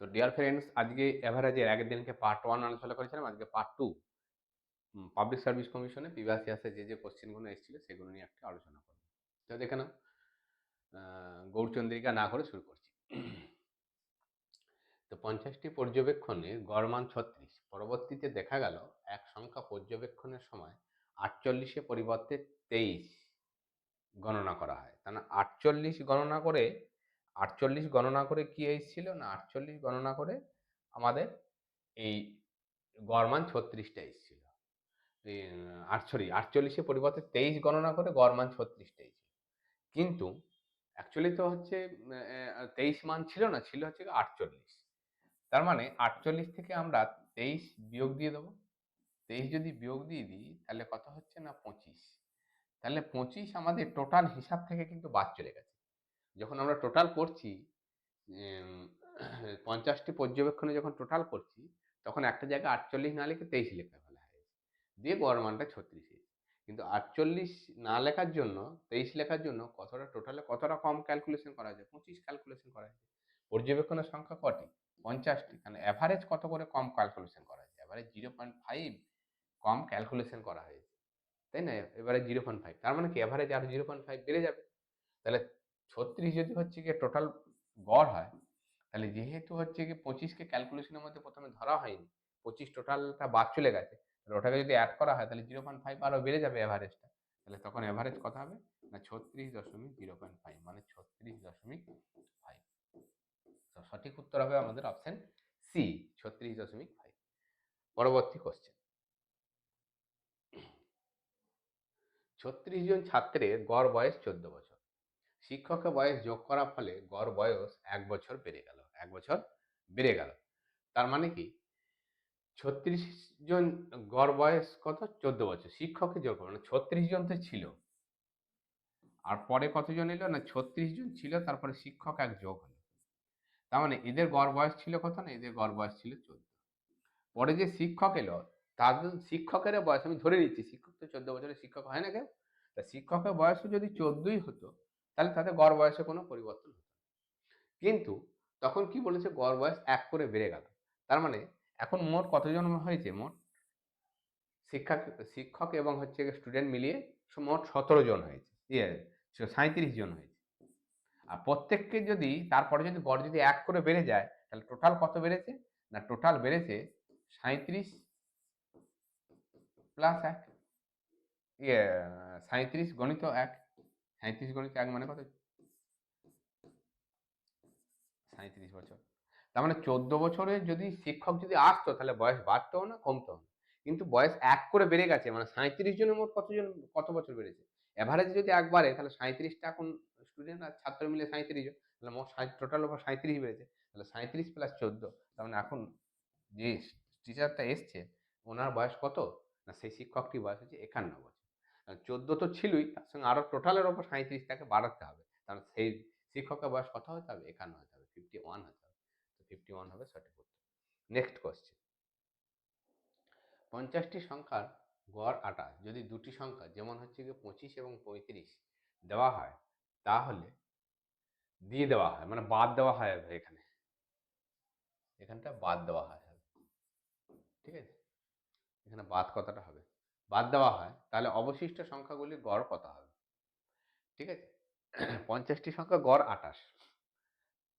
তো dear friends, আজকে এভারেজের আগের দিনকে পার্ট 1 আলোচনা করেছিলাম। আজকে পার্ট 2 পাবলিক সার্ভিস কমিশনে প্রিভিয়াস ইয়ার্সে যে কোশ্চেনগুলো এসেছিল সেগুলো নিয়ে একটা আলোচনা করব। তো দেখে নাও, গৌরচন্দ্রিকা না করে শুরু করছি। তো 50টি পর্যবেক্ষণে গড় মান 36। পরবর্তীতে দেখা গেল এক সংখ্যা পর্যবেক্ষণের সময় 48 পরিবর্তে 23 গণনা করা হয়। তাহলে 48 গণনা করে কি এসেছিল না, 48 গণনা করে আমাদের এই গড় মান 36টা এসেছিল। সরি, 48 পরিবর্তে 23 গণনা করে গড় মান 36টা এসেছিল। কিন্তু অ্যাকচুয়ালি তো হচ্ছে 23 মান ছিল না, ছিল হচ্ছে 48। তার মানে 48 থেকে আমরা 23 বিয়োগ দিয়ে দেবো। 23 যদি বিয়োগ দিয়ে দিই তাহলে কত হচ্ছে না 25। তাহলে 25 আমাদের টোটাল হিসাব থেকে কিন্তু বাদ চলে গেছে। যখন আমরা টোটাল করছি, 50টি পর্যবেক্ষণে যখন টোটাল করছি, তখন একটা জায়গায় 48 না লিখে 23 লেখা ফেলা হয়েছে, দিয়ে গড় মানটা 36। কিন্তু 48 না লেখার জন্য 23 লেখার জন্য কতটা কম ক্যালকুলেশন করা যায়, 25 ক্যালকুলেশন করা যায়। পর্যবেক্ষণের সংখ্যা কটি? 50টি। মানে অ্যাভারেজ কত করে কম ক্যালকুলেশন করা যায়? অ্যাভারেজ 0.5 কম ক্যালকুলেশন করা হয়েছে, তাই না? এবারে 0.5, তার মানে কি অ্যাভারেজ আরো 0.5 বেড়ে যাবে। তাহলে 36 যদি হচ্ছে গিয়ে টোটাল গড় হয়, তাহলে যেহেতু হচ্ছে কি 25কে ক্যালকুলেশনের মধ্যে প্রথমে ধরা হয়নি, 25 টোটালটা বাদ চলে গেছে, তাহলে ওটাকে যদি অ্যাড করা হয় তাহলে 0.5 আরো বেড়ে যাবে অ্যাভারেজটা। তাহলে তখন অ্যাভারেজ কত হবে না 36.05, মানে 36.5। তো সঠিক উত্তর হবে আমাদের অপশন সি, 36.5। পরবর্তী কোশ্চেন। 36 জন ছাত্রের গড় বয়স 14 বছর। শিক্ষকের বয়স যোগ করার ফলে গড় বয়স 1 বছর বেড়ে গেল। 1 বছর বেড়ে গেল। তার মানে কি 36 জন গড় বয়স কত? 14 বছর। শিক্ষকের যোগ মানে 36 জন তো ছিল, আর পরে কতজন এলো না 36 জন ছিল, তারপরে শিক্ষক এক যোগ হলো। তার মানে এদের গড় বয়স ছিল কত না, এদের গড় বয়স ছিল 14। পরে যে শিক্ষক এলো, তাদের শিক্ষকের বয়স আমি ধরে নিচ্ছি, শিক্ষক তো 14 বছরের শিক্ষক হয় না কেউ, তা শিক্ষকের বয়সও যদি 14ই হতো তাহলে তাদের গড় বয়সে কোনো পরিবর্তন হতো। কিন্তু তখন কি বলেছে, গড় বয়স 1 করে বেড়ে গেল। তার মানে এখন মোট কতজন হয়েছে? মোট শিক্ষক এবং হচ্ছে স্টুডেন্ট মিলিয়ে মোট 17 জন হয়েছে, 37 জন হয়েছে। আর প্রত্যেককে যদি তারপরে যদি গড় যদি 1 করে বেড়ে যায়, তাহলে টোটাল কত বেড়েছে না, টোটাল বেড়েছে 37 প্লাস 1, 37 গণিত 1, 37 গণিত 1 মানে কত? 37 বছর। তার মানে 14 বছরে যদি শিক্ষক যদি আসতো তাহলে বয়স বাড়তো না কমতো না, কিন্তু বয়স 1 করে বেড়ে গেছে, মানে 37 জনের মোট কত বছর বেড়েছে? এভারেজ যদি 1 বাড়ে তাহলে 37টা এখন স্টুডেন্ট আর ছাত্র মিলে 37 জন, তাহলে মোট টোটাল ওভার 37 বেড়েছে। তাহলে 37 প্লাস 14, তার মানে এখন যে টিচারটা এসছে ওনার বয়স কত না, সেই শিক্ষকটির বয়স হচ্ছে 51 বছর। 14 তো ছিলই, তার সঙ্গে আরো টোটালের ওপর 37টাকে বাড়াতে হবে, তাহলে সেই শিক্ষকের বয়স কত হতে হবে? 51 হতে হবে, 51 হতে হবে। তো 51 হবে সঠিক উত্তর। Next question. 50টি সংখ্যার গড় 28 যদি দুটি সংখ্যা যেমন হচ্ছে গিয়ে 25 এবং 35 দেওয়া হয়, তাহলে দিয়ে দেওয়া হয় মানে বাদ দেওয়া হয়, এখানটা বাদ দেওয়া হয়, ঠিক আছে? এখানে বাদ কতটা হবে? বাদ দেওয়া হয়, তাহলে অবশিষ্ট সংখ্যাগুলির গড় কত হবে? ঠিক আছে, 50টি সংখ্যা গড় 28,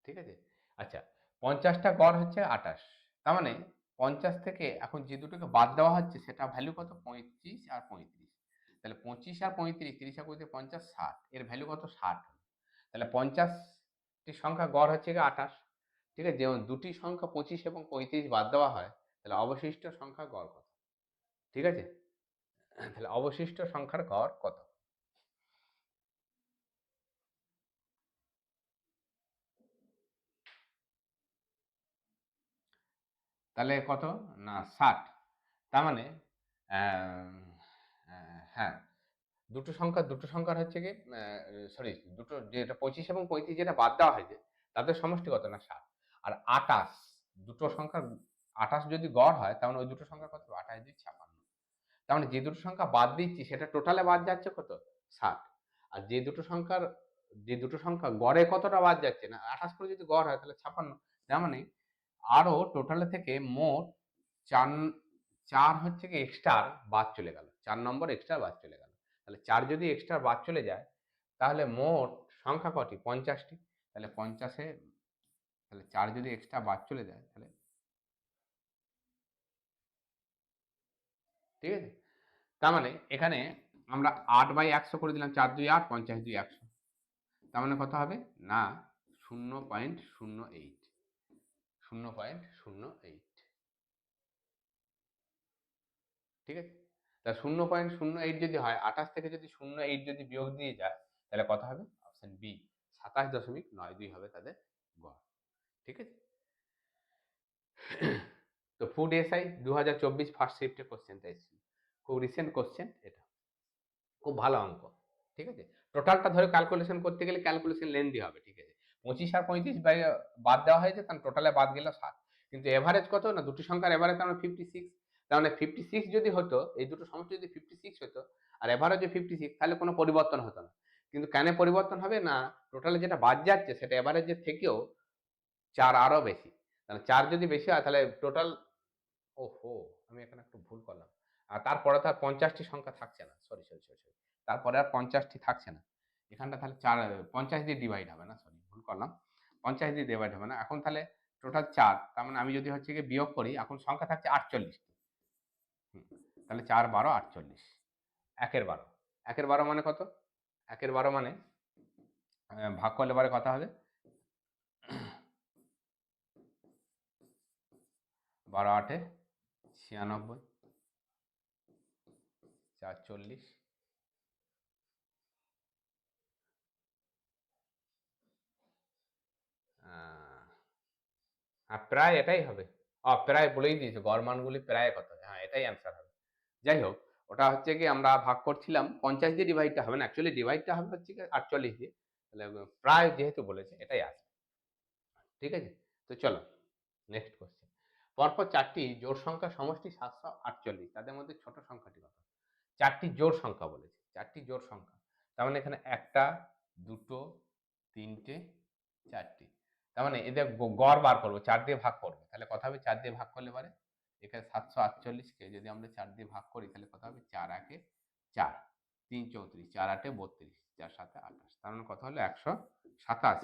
ঠিক আছে। আচ্ছা, 50টা গড় হচ্ছে 28, তার মানে 50 থেকে এখন যে দুটোকে বাদ দেওয়া হচ্ছে সেটা ভ্যালু কত? 25 আর 35। তাহলে 25 আর 35, 30 আর 35 50, 60, এর ভ্যালু কত? 60। তাহলে 50টি সংখ্যা গড় হচ্ছে 28, ঠিক আছে। যেমন দুটি সংখ্যা 25 এবং 35 বাদ দেওয়া হয়, তাহলে অবশিষ্ট সংখ্যা গড় কত? ঠিক আছে, তাহলে অবশিষ্ট সংখ্যার গড় কত? তাহলে কত না 60। তার মানে হ্যাঁ, দুটো সংখ্যার হচ্ছে কি, সরি, দুটো যেটা 25 এবং 35 যেটা বাদ দেওয়া হয়েছে তাদের সমষ্টি কত না 60। আর 28, দুটো সংখ্যার 28 যদি গড় হয় তাহলে ওই দুটো সংখ্যা কত? 28 দিয়ে 56। তার মানে যে দুটো সংখ্যা বাদ দিচ্ছি সেটা টোটালে বাদ যাচ্ছে কত? 60। আর যে দুটো সংখ্যা গড়ে কতটা বাদ যাচ্ছে না 28 করে যদি গড় হয় তাহলে 56। তার মানে আরও টোটালে থেকে মোট ৪ ৪ হচ্ছে কি এক্সট্রা বাদ চলে গেল, ৪ নম্বর এক্সট্রা বাদ চলে গেল। তাহলে ৪ যদি এক্সট্রা বাদ চলে যায় তাহলে মোট সংখ্যা কটি? ৫০টি। তাহলে ৫০ তাহলে ৪ যদি এক্সট্রা বাদ চলে যায় তাহলে, ঠিক আছে? তার মানে এখানে আমরা ৮/১০০ করে দিলাম, ৪ ২ ৮, ৫০ ২ ১০০। তার মানে কত হবে? না ০.০৮, ০.০৮, ঠিক আছে? তা ০.০৮ যদি হয়, ২৮ থেকে যদি ০.৮ যদি বিয়োগ দিয়ে যায় তাহলে কত হবে? অপশন বি ২৭.৯২ হবে তাদের গড়, ঠিক আছে? তো ফুড এসআই ২০২৪ ফার্স্ট শিফটে কোশ্চেনটা এসেছিল, খুব রিসেন্ট কোশ্চেন এটা, খুব ভালো অঙ্ক, ঠিক আছে? টোটালটা ধরে ক্যালকুলেশন করতে গেলে ক্যালকুলেশন লেন্দি হবে, ঠিক আছে? 25 আর 35 বাদ দেওয়া হয়েছে, কারণ টোটালে বাদ গেল 7, কিন্তু এভারেজ কত? না দুটি সংখ্যার এভারেজ তার মানে 56। তার মানে 56 যদি হতো, এই দুটো সমষ্টি যদি 56 হতো আর এভারেজও 56, তাহলে কোনো পরিবর্তন হতো না। কিন্তু কেন পরিবর্তন হবে না? টোটালে যেটা বাদ যাচ্ছে সেটা এভারেজের থেকেও 4 আরও বেশি। তাহলে 4 যদি বেশি হয় তাহলে টোটাল, ওহো! আমি এখানে একটু ভুল করলাম। আর তারপরে তো আর ৫০ টি সংখ্যা থাকছে না। সরি। তারপরে আর ৫০ টি থাকছে না। এখানটা তাহলে ৫০ দিয়ে ডিভাইড হবে না, সরি ভুল করলাম। ৫০ দিয়ে ডিভাইড হবে না। এখন তাহলে টোটাল ৪। তার মানে আমি যদি হচ্ছে গিয়ে বিয়োগ করি, এখন সংখ্যা থাকছে ৪৮ টি। তাহলে ৪ ১২ ৪৮। ১ এর ১২। ১ এর ১২ মানে কত? ১ এর ১২ মানে ভাগ করলে পরে কত হবে? ১২ ৮ এ ৯৬, ৪৪। হ্যাঁ, প্রায় এটাই হবে। প্রায় বলেই দিয়েছে, গড় মানগুলি প্রায় কত? হ্যাঁ, এটাই অ্যান্সার হবে। যাই হোক, ওটা হচ্ছে গিয়ে আমরা ভাগ করছিলাম ৫০ দিয়ে, ডিভাইডটা হবে না। অ্যাকচুয়ালি ডিভাইডটা হবে হচ্ছে গিয়ে ৪৮ দিয়ে। তাহলে প্রায় যেহেতু বলেছে এটাই আসবে। ঠিক আছে? তো চলো নেক্সট কোয়েশ্চেন। পরপর ৪ টি জোড় সংখ্যার সমষ্টি ৭৪৮। তাদের মধ্যে ছোট সংখ্যাটি কত? ৪ টি জোড় সংখ্যা বলেছে। ৪ টি জোড় সংখ্যা। তার মানে এখানে ১ টা, ২ টো, ৩ টে, ৪ টি। তার মানে এদের গড় বার করব, ৪ দিয়ে ভাগ করব। তাহলে কত হবে? ৪ দিয়ে ভাগ করলে পারে এখানে ৭৪৮ কে যদি আমরা ৪ দিয়ে ভাগ করি তাহলে কত হবে? ৪ ১ এ ৪, ৩ ৩৪, ৪ ৮ এ ৩২, ৪ ৭ এ ২৮। তার মানে কত হলো? ১৮৭।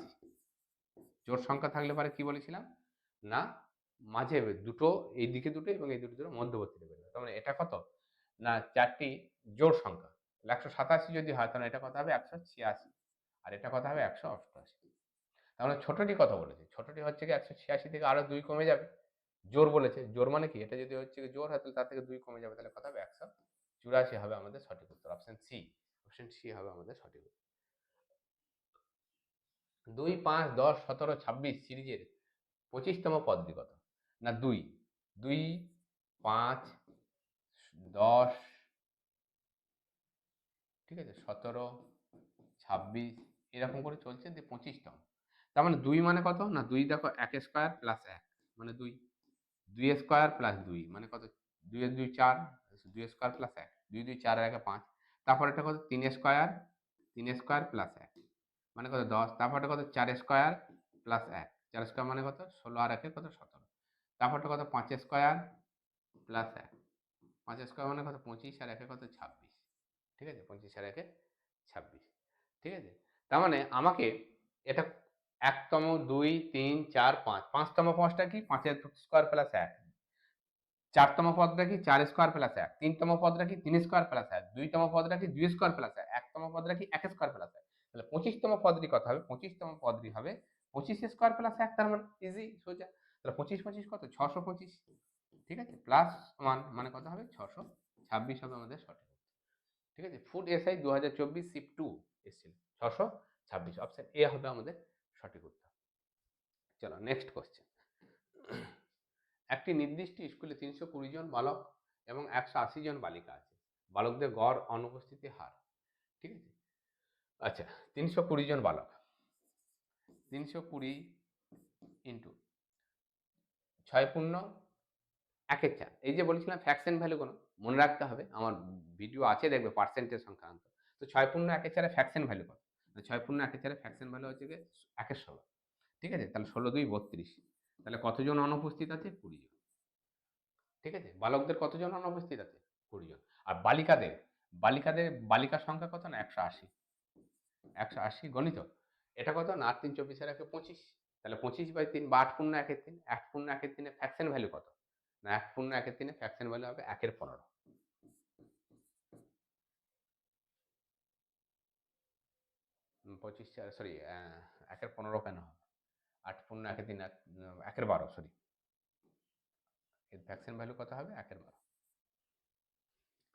জোড় সংখ্যা থাকলে পরে কি বলেছিলাম? না মাঝে দুটো, এইদিকে দুটো এবং এই দুটো মধ্যবর্তী বেরোবে। তার মানে এটা কত? না ৪ টি জোড় সংখ্যা। তাহলে ১৮৭ যদি হয় তাহলে এটা কত হবে? ১৮৬। আর এটা কত হবে? ১৮৮। তার মানে ছোটটি কত বলেছে? ছোটটি হচ্ছে গিয়ে ১৮৬ থেকে আরো ২ কমে যাবে। জোড় বলেছে। জোড় মানে কি? এটা যদি হচ্ছে গিয়ে জোড় হয় তাহলে তার থেকে ২ কমে যাবে। তাহলে কত হবে? ১৮৪ হবে আমাদের সঠিক উত্তর। Option C. অপশন সি হবে আমাদের সঠিক উত্তর। ২, ৫, ১০, ১৭, ২৬ সিরিজের ২৫ তম পদটি কত? না ২, ২, ৫, ১০, ঠিক আছে, ১৭, ২৬ এরকম করে চলছে দিয়ে ২৫ তম। তার মানে ২ মানে কত? না ২ দেখো ১ স্কয়ার প্লাস ১ মানে ২। ২ স্কয়ার প্লাস ২ মানে কত? ২ এর ২ ৪, ২ স্কয়ার প্লাস ১। ২ ২ ৪ আর ১ ৫। তারপর এটা কত? ৩ স্কয়ার, ৩ স্কয়ার প্লাস ১ মানে কত? ১০। তারপর এটা কত? ৪ স্কয়ার প্লাস ১। ৪ স্কয়ার মানে কত? ১৬ আর ১ এ কত? ১৭। তারপরটা কত? ৫ স্কয়ার প্লাস ১। ৫ স্কয়ার মানে কত? ২৫ আর ১ এ কত? ২৬। ঠিক আছে? ২৫ আর ১ এ ২৬। ঠিক আছে? তার মানে আমাকে এটা ১ তম, ২, ৩, ৪, ৫। ৫ তম পদটা কি? ৫ এর স্কয়ার প্লাস ১। ৪ তম পদটা কি? ৪ স্কয়ার প্লাস ১। ৩ তম পদটা কি? ৩ স্কয়ার প্লাস ১। ২ তম পদটা কি? ২ স্কয়ার প্লাস ১। ১ তম পদটা কি? ১ স্কয়ার প্লাস ১। তাহলে ২৫ তম পদটি কত হবে? ২৫ তম পদটি হবে ২৫ স্কয়ার প্লাস ১, তার মানে ইজি সোজা। তাহলে ২৫ ২৫ কত? ৬২৫। ঠিক আছে? প্লাস 1 মানে কত হবে? ৬২৬ হবে আমাদের সঠিক উত্তর। ঠিক আছে? ফুড এসআই ২০২৪ শিফট 2 এসেছিল। ৬২৬। অপশন এ হবে আমাদের সঠিক উত্তর। চলো নেক্সট কোয়েশ্চেন। একটি নির্দিষ্ট স্কুলে ৩২০ জন বালক এবং ১৮০ জন বালিকা আছে। বালকদের গড় অনুপস্থিতি হার। ঠিক আছে? আচ্ছা, ৩২০ জন বালক। ৩২০ ইন্টু ৬.১/৪। এই যে বলেছিলাম ফ্র্যাকশন ভ্যালুগুলো মনে রাখতে হবে। আমার ভিডিও আছে দেখবে পার্সেন্টেজ সংক্রান্ত। তো ৬.১/৪ ফ্র্যাকশন ভ্যালু কত? ৬.১/৪ ফ্র্যাকশন ভ্যালু হচ্ছে গিয়ে ১/১৬। ঠিক আছে? তাহলে ১৬ ২ ৩২। তাহলে কতজন অনুপস্থিত আছে? 20 জন। ঠিক আছে? বালকদের কতজন অনুপস্থিত আছে? 20 জন। আর বালিকার সংখ্যা কত? না 180। 180 গণিত। এটা কত? না ৮ ৩ ২৪ আর ১ ২৫। তাহলে 25/3 বা ৮ পূর্ণ ১ এর ৩। ৮ পূর্ণ ১ এর ৩ এর ফ্র্যাকশন ভ্যালু কত? না ১ পূর্ণ ১ এর ৩ এর ফ্র্যাকশন ভ্যালু হবে ১ এর ১৫। 25 সরি ১ এর ১৫ কেন হবে? ৮ পূর্ণ ১ এর ৩ ১ এর ১২ সরি। এর ফ্র্যাকশন ভ্যালু কত হবে? ১ এর ১২।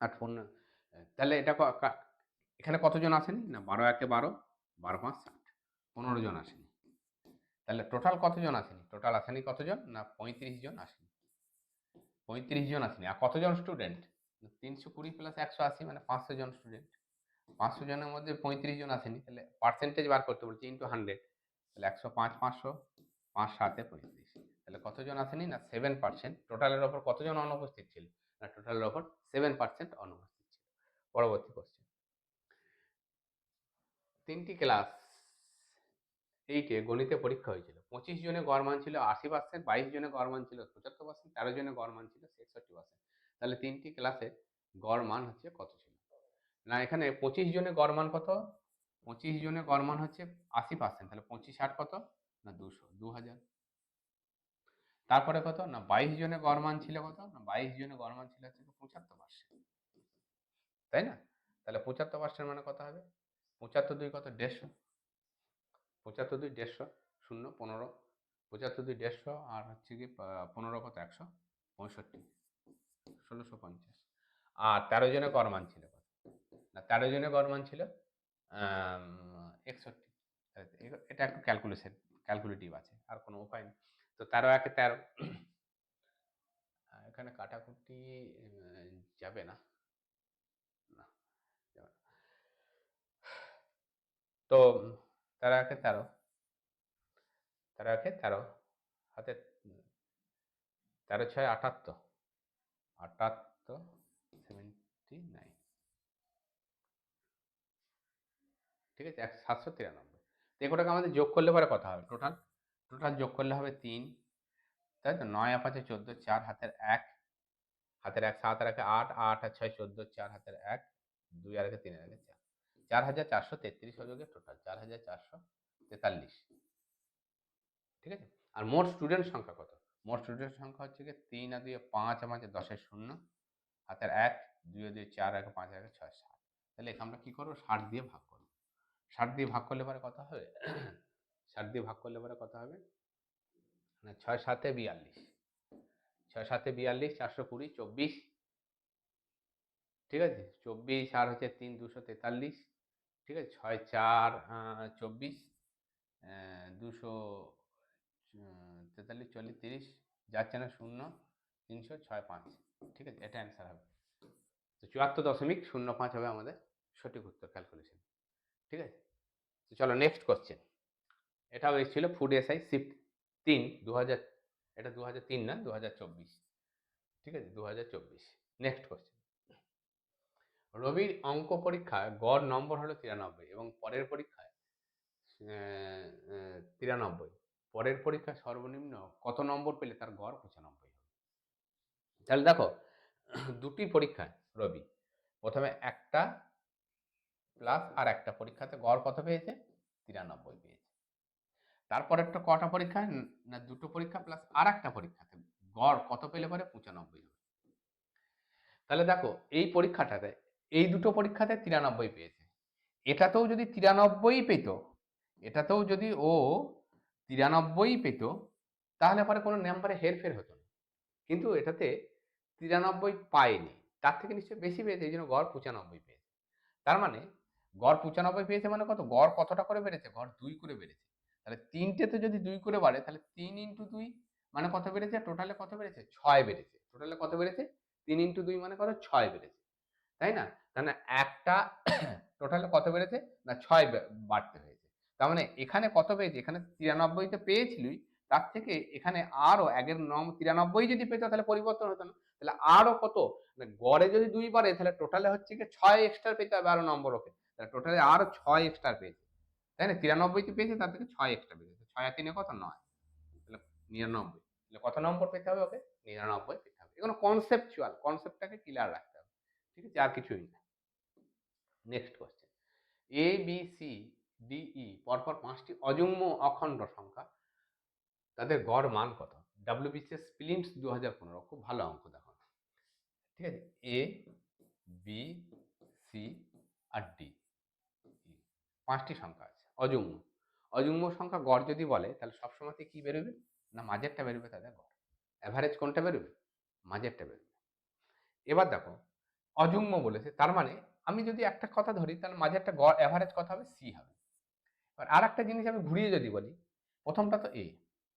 ৮ পূর্ণ তাহলে এটা এখানে কতজন আসেনি? না ১২ ১ এ ১২, ১২ ৫ ৬০। ১৫ জন আসেনি। তাহলে টোটাল কতজন আসেনি? টোটাল আসেনি কতজন? না ৩৫ জন আসেনি। ৩৫ জন আসেনি। আর কতজন স্টুডেন্ট? ৩২০ প্লাস ১৮০ মানে ৫০০ জন স্টুডেন্ট। ৫০০ জনের মধ্যে ৩৫ জন আসেনি। তাহলে পার্সেন্টেজ বার করতে বলছে ইন্টু 100। তাহলে ১০৫ ৫০০, ৫ ৭ ৩৫। তাহলে কতজন আসেনি? না 7%। টোটালের ওপর কতজন অনুপস্থিত ছিল? না টোটালের ওপর 7% অনুপস্থিত ছিল। পরবর্তী কোশ্চেন। ৩টি ক্লাস 8 এ গণিতে পরীক্ষা হয়েছিল। 25 জনের গড় মান ছিল 80%, 22 জনের গড় মান ছিল 75%, 13 জনের গড় মান ছিল 63%। তাহলে 3টি ক্লাসের গড় মান হচ্ছে কত ছিল? না এখানে 25 জনের গড় মান কত? 25 জনের গড় মান হচ্ছে 80%। তাহলে 25 8 কত? না 200, 2000। তারপরে কত? না 22 জনের গড় মান ছিল কত? না 22 জনের গড় মান ছিল হচ্ছে 75%। তাই না? তাহলে 75% মানে কত হবে? 75 2 কত? 150। 75 2 150, 0 15, 75 2 150 আর হচ্ছে কি 15 কত? 165, 1650। আর 13 জনের গড় মান ছিল কত? না 13 জনের গড় মান ছিল 61। এটা একটু ক্যালকুলেটিভ আছে, আর কোনো উপায় নেই। তো 13 একে 13, এখানে কাটাকুটি যাবে না, না যাবে না। তো 13 একে 13, 13 একে 13, হাতে 13 6 78, 78 79। ঠিক আছে? 793। তো এগুলোকে আমাদের যোগ করলে পরে কথা হবে টোটাল। টোটাল যোগ করলে হবে 3, তাই তো? 9 আর 5 14, 4 হাতের 1, হাতের 1 7 আর 1 8, 8 আর 6 14, 4 হাতের 1, 2 আর 1 3 আর 1 4, 4433 হয়ে যাবে টোটাল। 4443। ঠিক আছে? আর মোট স্টুডেন্ট সংখ্যা কত? মোট স্টুডেন্ট সংখ্যা হচ্ছে কি 3 আর 2 5 আর 5 10 এর 0, হাতের 1, 2 আর 2 4 আর 5 আর 6 7। তাহলে এখানে আমরা কি করব? 60 দিয়ে ভাগ করব। 60 দিয়ে ভাগ করলে পরে কত হবে? 60 দিয়ে ভাগ করলে পরে কত হবে? না 6 7 এ 42, 6 7 এ 42, 420, 24। ঠিক আছে? 24 আর হচ্ছে 3 243। ঠিক আছে? 6 4 24, 200 43 40 30, যাচ্ছে না 0, 300 6 5। ঠিক আছে? এটা অ্যান্সার হবে। তো 74.05 হবে আমাদের সঠিক উত্তর ক্যালকুলেশন। ঠিক আছে? তো চলো নেক্সট কোশ্চেন। এটাও এসেছিল ফুড এসআই শিফট 3 2000। এটা 2003 না 2024। ঠিক আছে? 2024। Next question. রবির অঙ্ক পরীক্ষায় গড় নম্বর হলো 93 এবং পরের পরীক্ষায় 93। পরের পরীক্ষায় সর্বনিম্ন কত নম্বর পেলে তার গড় 95 হবে? তাহলে দেখো, দুটি পরীক্ষায় রবি প্রথমে একটা প্লাস আর একটা পরীক্ষাতে গড় কত পেয়েছে? 93 পেয়েছে। তারপরেরটা কটা পরীক্ষায়? না দুটো পরীক্ষা প্লাস আর একটা পরীক্ষাতে গড় কত পেলে পরে? 95 হবে। তাহলে দেখো এই পরীক্ষাটাতে, এই দুটো পরীক্ষাতে 93 পেয়েছে। এটাতেও যদি 93 পেত, এটাতেও যদি ও 93 পেত, তাহলে পরে কোনো নাম্বারে হেরফের হতো না। কিন্তু এটাতে 93 পায়নি, তার থেকে নিশ্চয়ই বেশি পেয়েছে, এই জন্য গড় 95 পেয়েছে। তার মানে গড় 95 পেয়েছে মানে কত? গড় কতটা করে বেড়েছে? গড় 2 করে বেড়েছে। তাহলে তিনটেতে যদি 2 করে বাড়ে তাহলে 3 ইন্টু 2 মানে কত বেড়েছে? টোটালে কত বেড়েছে? 6 বেড়েছে। টোটালে কত বেড়েছে? 3 ইন্টু 2 মানে কত? 6 বেড়েছে। তাই না? তাহলে একটা টোটালে কত বেড়েছে? না 6 বাড়তে হয়েছে। তার মানে এখানে কত পেয়েছে? এখানে 93 তো পেয়েছিলই, তার থেকে এখানে আরো আগের 93 যদি পেত তাহলে পরিবর্তন হতো না। তাহলে আরো কত? না গড়ে যদি 2 বাড়ে তাহলে টোটালে হচ্ছে কি 6 এক্সট্রা পেতে হবে আরো নম্বর ওকে। তাহলে টোটালে আরো 6 এক্সট্রা পেয়েছে। তাই না? 93 তে পেয়েছে, তার থেকে 6 এক্সট্রা পেয়েছে। 6 আর 3 কত? 9। তাহলে 99। তাহলে কত নম্বর পেতে হবে ওকে? 99 পেতে হবে। এগুলো কনসেপচুয়াল, কনসেপ্টটাকে ক্লিয়ার রাখতে হবে। ঠিক আছে? আর কিছুই না। Next question. A, B, C, D, E পরপর ৫ টি অযুগ্ম অখণ্ড সংখ্যা, তাদের গড় মান কত? WBCS প্রিলিমস 2015, খুব ভালো অঙ্ক দেখো। ঠিক আছে? এ, বি, সি আর ডি, ই ৫ টি সংখ্যা আছে অযুগ্ম। অযুগ্ম সংখ্যা গড় যদি বলে তাহলে সবসময়তে কি বেরোবে? না মাঝেরটা বেরোবে তাদের গড়। এভারেজ কোনটা বেরোবে? মাঝেরটা বেরোবে। এবার দেখো অযুগ্ম বলেছে, তার মানে আমি যদি একটা কথা ধরি তাহলে মাঝেরটা গড় এভারেজ কত হবে? সি হবে। এবার আর একটা জিনিস আমি ঘুরিয়ে যদি বলি, প্রথমটা তো এ,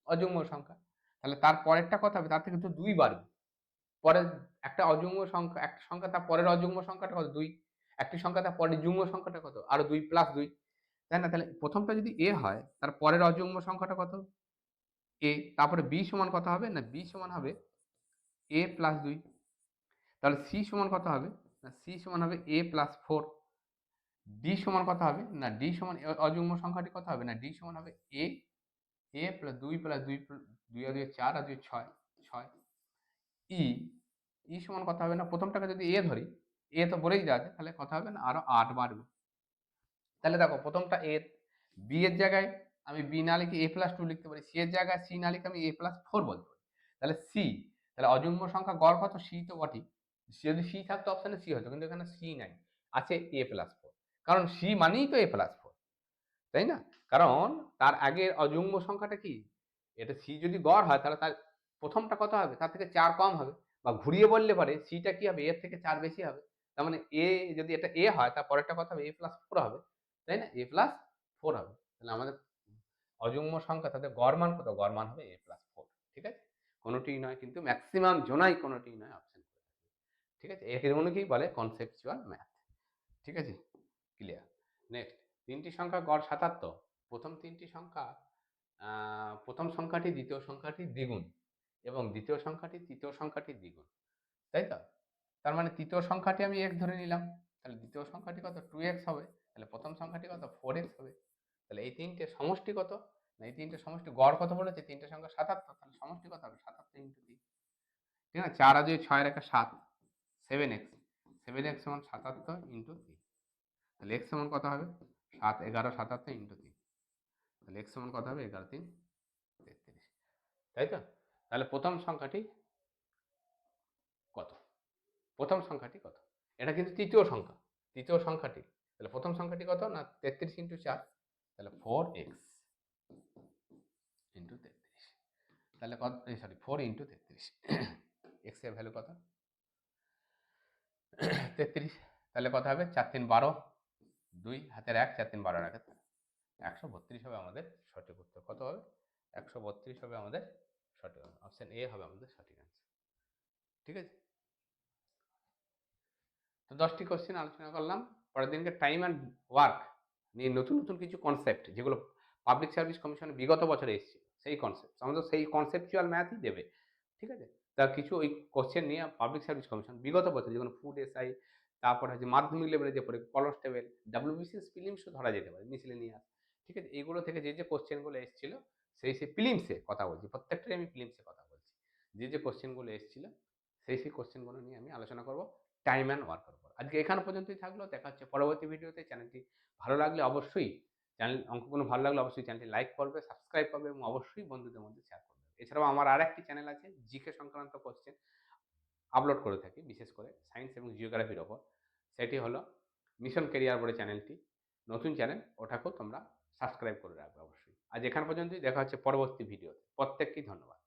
অযুগ্ম সংখ্যা, তাহলে তার পরেরটা কত হবে? তার থেকে তো 2 বাড়বে। পরের একটা অযুগ্ম সংখ্যা, একটা সংখ্যা তার পরের অযুগ্ম সংখ্যাটা কত? 2। একটি সংখ্যা তার পরের যুগ্ম সংখ্যাটা কত? আরো 2 প্লাস 2, তাই না? তাহলে প্রথমটা যদি এ হয় তার পরের অযুগ্ম সংখ্যাটা কত? এ। তারপরে বি সমান কত হবে? না বি সমান হবে এ প্লাস 2। তাহলে সি সমান কত হবে? না সি সমান হবে এ প্লাস 4। ডি সমান কত হবে? না ডি সমান অযুগ্ম সংখ্যাটি কত হবে? না ডি সমান হবে এ, এ প্লাস 2 প্লাস 2, 2 আর 2 4 আর 2 6, 6। ই, ই সমান কত হবে? না প্রথমটাকে যদি এ ধরি, এ তো বলেই দেওয়া আছে, তাহলে কত হবে? না আরো 8 বাড়বে। তাহলে দেখো প্রথমটা এ, বি এর জায়গায় আমি বি না লিখে এ প্লাস 2 লিখতে পারি, সি এর জায়গায় সি না লিখে আমি এ প্লাস 4 বলতে পারি। তাহলে সি, তাহলে অযুগ্ম সংখ্যা গড় কত? সি তো বটেই। যদি সি থাকতো অপশনে সি হতো, কিন্তু এখানে সি নাই, আছে এ প্লাস 4। কারণ সি মানেই তো এ প্লাস 4, তাই না? কারণ তার আগের অযুগ্ম সংখ্যাটা কি? এটা সি যদি গড় হয় তাহলে তার প্রথমটা কত হবে? তার থেকে 4 কম হবে। বা ঘুরিয়ে বললে পারে সিটা কি হবে? এর থেকে 4 বেশি হবে। তার মানে এ, যদি এটা এ হয় তার পরেরটা কত হবে? এ প্লাস 4 হবে, তাই না? এ প্লাস 4 হবে। তাহলে আমাদের অযুগ্ম সংখ্যা তাদের গড় মান কত? গড় মান হবে এ প্লাস 4। ঠিক আছে? কোনটিই নয়, কিন্তু ম্যাক্সিমাম জোনাই কোনটিই নয় অপশন। ঠিক আছে? এর মধ্যেই বলে কনসেপচুয়াল ম্যাথ। ঠিক আছে? ক্লিয়ার। নেক্সট, 3টি সংখ্যা গড় 77। প্রথম 3টি সংখ্যা, প্রথম সংখ্যাটি দ্বিতীয় সংখ্যাটির দ্বিগুণ এবং দ্বিতীয় সংখ্যাটি তৃতীয় সংখ্যাটির দ্বিগুণ, তাই তো? তার মানে তৃতীয় সংখ্যাটি আমি x ধরে নিলাম, তাহলে দ্বিতীয় সংখ্যাটি কত? 2x হবে। তাহলে প্রথম সংখ্যাটি কত? 4x হবে। তাহলে এই তিনটে সমষ্টি কত? না এই তিনটে সমষ্টি গড় কত বলেছে? তিনটে সংখ্যা 77, তাহলে সমষ্টি কত হবে? 77 ইন্টু 3। ঠিক আছে? 4 আর 2 6 এর একটা 7, 7x, 7x সমান 77 ইন্টু 3। তাহলে x সমান কত হবে? 7 11 77 ইন্টু 3। তাহলে x সমান কত হবে? 11 3 33, তাই তো? তাহলে প্রথম সংখ্যাটি কত? প্রথম সংখ্যাটি কত? এটা কিন্তু তৃতীয় সংখ্যা, তৃতীয় সংখ্যাটি। তাহলে প্রথম সংখ্যাটি কত? না 33 ইন্টু 4, তাহলে 4x ইন্টু 33। তাহলে কত? Sorry, 4 into 33। x এর ভ্যালু কত? 33। তাহলে কত হবে? 4 3 12, 2 হাতের 1, 4 3 12 এর 1 132 হবে আমাদের সঠিক উত্তর। কত হবে? 132 হবে আমাদের সঠিক আনসার। অপশন এ হবে আমাদের সঠিক আনসার। ঠিক আছে? তো 10টি কোশ্চেন আলোচনা করলাম। পরের দিনকে টাইম অ্যান্ড ওয়ার্ক নিয়ে নতুন নতুন কিছু কনসেপ্ট, যেগুলো পাবলিক সার্ভিস কমিশনে বিগত বছরে এসেছিল, সেই কনসেপ্ট আমাদের, সেই কনসেপচুয়াল ম্যাথই দেবে। ঠিক আছে? তার কিছু ওই কোশ্চেন নিয়ে পাবলিক সার্ভিস কমিশন বিগত বছর, যেগুলো ফুড এসআই, তারপর হচ্ছে মাধ্যমিক লেভেলে যে পড়ে কনস্টেবল, WBCS প্রিলিমসও ধরা যেতে পারে, মিসেলেনিয়াস। ঠিক আছে? এইগুলো থেকে যে যে কোশ্চেনগুলো এসেছিল, সেই প্রিলিমসে কথা বলছি, প্রত্যেকটাই আমি প্রিলিমসে কথা বলছি। যে কোশ্চেনগুলো এসেছিল সেই কোশ্চেনগুলো নিয়ে আমি আলোচনা করব টাইম অ্যান্ড ওয়ার্কের উপর। আজকে এখানে পর্যন্তই থাকলো। দেখা হচ্ছে পরবর্তী ভিডিওতে। চ্যানেলটি ভালো লাগলে অবশ্যই, অঙ্কগুলো ভালো লাগলে অবশ্যই চ্যানেলটি লাইক করবে, সাবস্ক্রাইব করবে এবং অবশ্যই বন্ধুদের মধ্যে শেয়ার করবে। এছাড়াও আমার আরেকটি চ্যানেল আছে, জিকে সংক্রান্ত কোশ্চেন আপলোড করে থাকি, বিশেষ করে সায়েন্স এবং জিওগ্রাফির ওপর। সেটি হলো মিশন কেরিয়ার বলে চ্যানেলটি, নতুন চ্যানেল, ওটাকেও তোমরা সাবস্ক্রাইব করে রাখবে অবশ্যই। আজ এখান পর্যন্তই। দেখা হচ্ছে পরবর্তী ভিডিওতে। প্রত্যেককেই ধন্যবাদ।